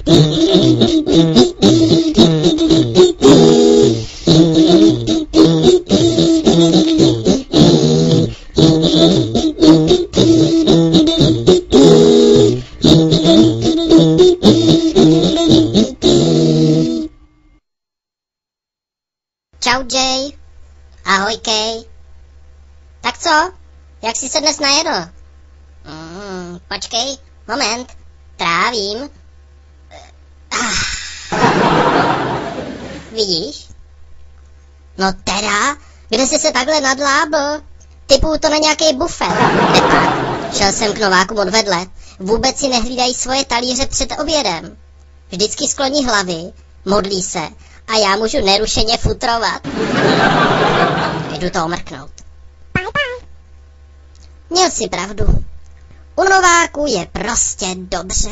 Čau, Jay. Ahoj, Kay. Tak co? Jak jsi se dnes najedl? Počkej, moment. Trávím. Vidíš? No teda, kde jsi se takhle nadlábl? Typuju to na nějaký bufet. Nepak, šel jsem k novákům odvedle. Vůbec si nehlídají svoje talíře před obědem. Vždycky skloní hlavy, modlí se a já můžu nerušeně futrovat. Jdu to omrknout. Měl si pravdu. U nováků je prostě dobře.